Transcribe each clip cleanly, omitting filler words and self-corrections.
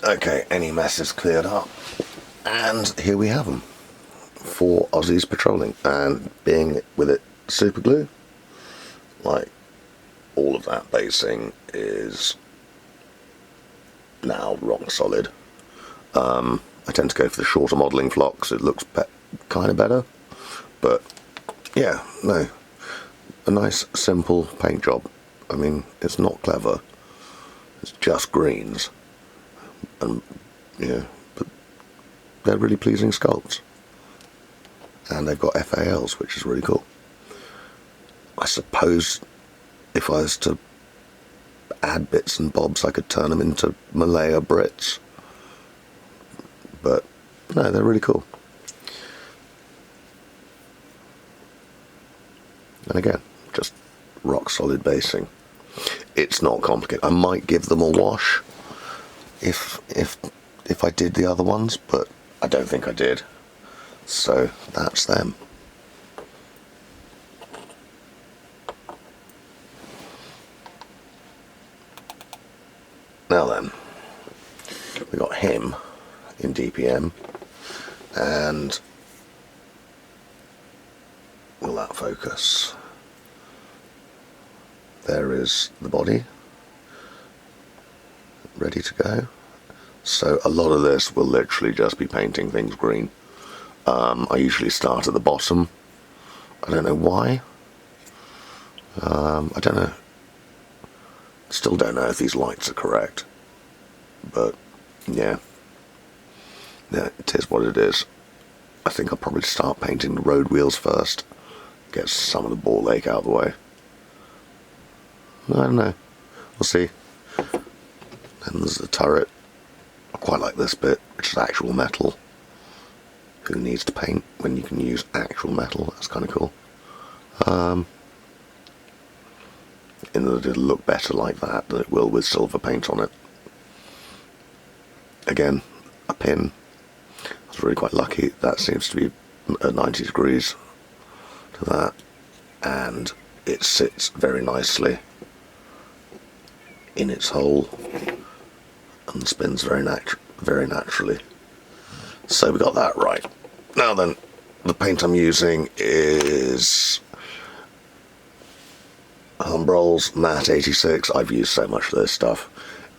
Okay, any mess is cleared up. And here we have them. 4 Aussies patrolling. And being with it super glue, like all of that basing is now rock solid. I tend to go for the shorter modelling flocks, it looks kind of better. But yeah, no, a nice simple paint job. I mean, it's not clever, it's just greens. And yeah, but they're really pleasing sculpts. And they've got FALs, which is really cool. I suppose if I was to add bits and bobs, I could turn them into Malaya Brits. But no, they're really cool. And again, just rock solid basing. It's not complicated. I might give them a wash if I did the other ones, but I don't think I did. So that's them. Now then, we got him in DPM, and will that focus? There is the body ready to go. So a lot of this will literally just be painting things green. I usually start at the bottom. I don't know why. I don't know. Still don't know if these lights are correct. But yeah. Yeah, it is what it is. I think I'll probably start painting the road wheels first. Get some of the ball lake out of the way. I don't know. We'll see. Then there's the turret. I quite like this bit, which is actual metal. Who needs to paint when you can use actual metal? That's kind of cool. In that it'll look better like that than it will with silver paint on it. Again, a pin. I was really quite lucky. That seems to be at 90 degrees to that. And it sits very nicely in its hole and spins very naturally. So we got that right. Now then, the paint I'm using is Humbrol's Matte 86. I've used so much of this stuff.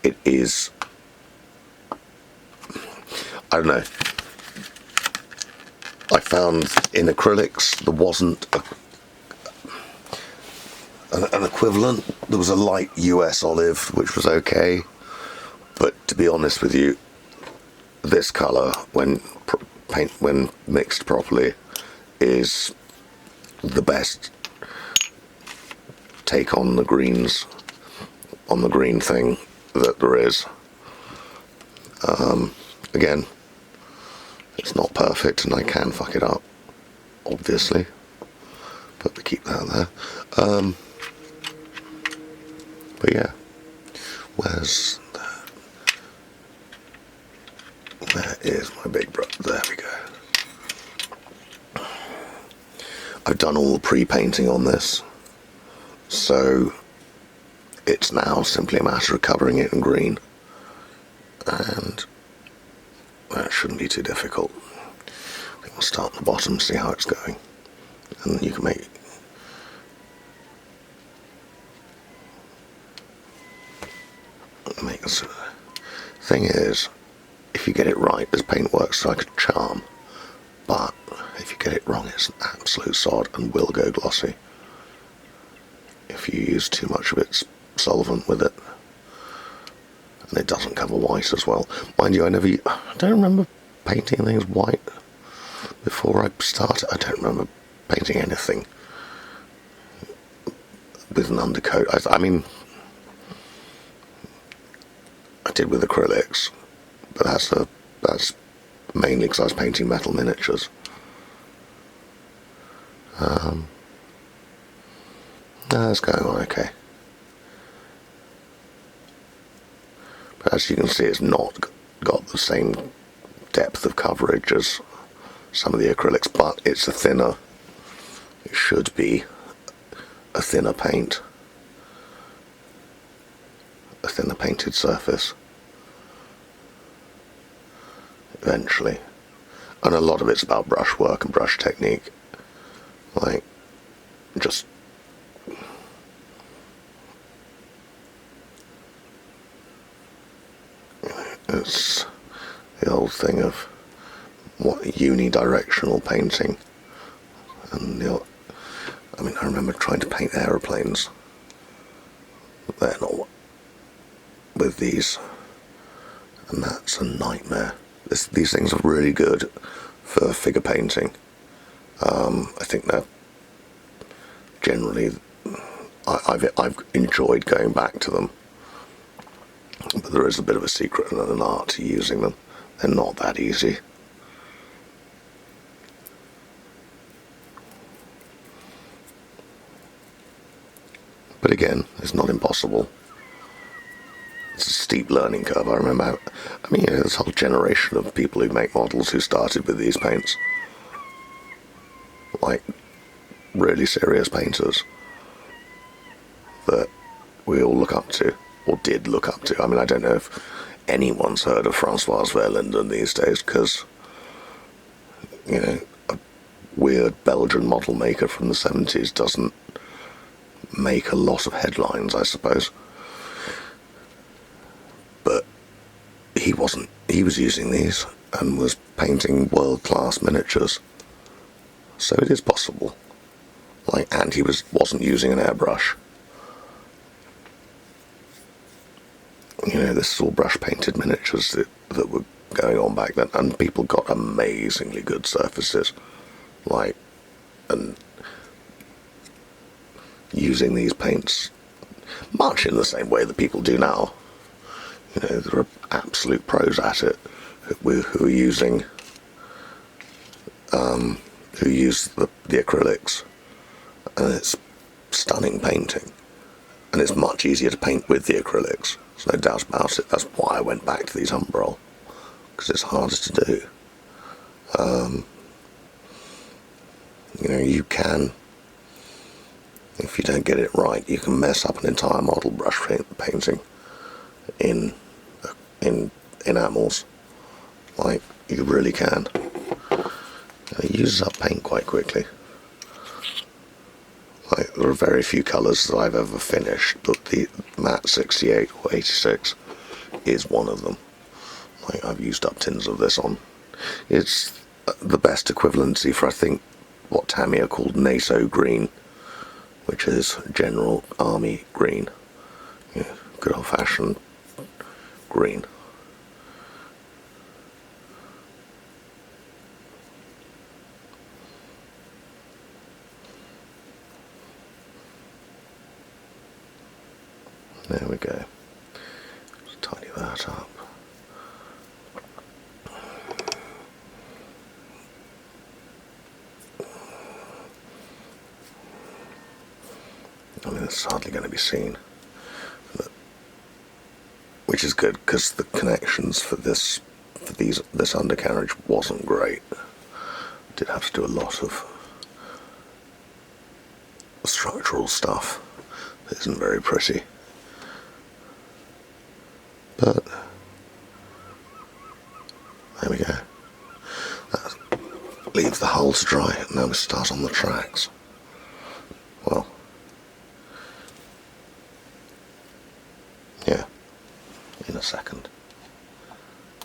It is, I don't know, I found in acrylics there wasn't an equivalent. There was a light US olive, which was okay, but to be honest with you, this colour, when mixed properly, is the best take on the greens, on the green thing that there is. Again, it's not perfect and I can fuck it up, obviously, but we keep that there. But yeah, where's that? Where is my big brother? There we go. I've done all the pre-painting on this, so it's now simply a matter of covering it in green, and that shouldn't be too difficult. I think we'll start at the bottom, see how it's going, and you can make this. Thing is, if you get it right, this paint works like a charm, but if you get it wrong, it's an absolute sod and will go glossy if you use too much of its solvent with it. And it doesn't cover white as well. Mind you, I don't remember painting things white before I started. I don't remember painting anything with an undercoat. I mean, I did with acrylics, but that's mainly because I was painting metal miniatures. That's going on okay. But as you can see, it's not got the same depth of coverage as some of the acrylics, but it's a thinner, it should be a thinner paint, a thinner painted surface. eventually. And a lot of it's about brushwork and brush technique. Like, just... It's the old thing of what unidirectional painting. And I mean, I remember trying to paint aeroplanes. They're not with these, and that's a nightmare. These things are really good for figure painting. I think they're generally, I've enjoyed going back to them, but there is a bit of a secret and an art to using them. They're not that easy. But again, it's not impossible. It's a steep learning curve. I remember, this whole generation of people who make models who started with these paints. Like, really serious painters that we all look up to, or did look up to. I mean, I don't know if anyone's heard of Francois Verlinden these days, because, a weird Belgian model maker from the 70s doesn't make a lot of headlines, I suppose. But he was using these and was painting world-class miniatures. So it is possible. Like, and he wasn't using an airbrush. This is all brush painted miniatures that were going on back then, and people got amazingly good surfaces. Like, and using these paints much in the same way that people do now. There are absolute pros at it who are using, who use the acrylics, and it's stunning painting. And it's much easier to paint with the acrylics, there's no doubt about it. That's why I went back to these Umbral, because it's harder to do. You can, if you don't get it right, you can mess up an entire model brush painting in enamels. Like, you really can. It uses up paint quite quickly. Like, there are very few colours that I've ever finished, but the matte 68 or 86 is one of them. Like, I've used up tins of this on. It's the best equivalency for, I think, what Tamiya called NATO green, which is General Army green. Good old-fashioned green. There we go. Just tidy that up. I mean, it's hardly going to be seen, which is good, because the connections for this undercarriage wasn't great. Did have to do a lot of structural stuff that isn't very pretty. But there we go. Leave the hull to dry, and now we start on the tracks. Well, yeah, in a second.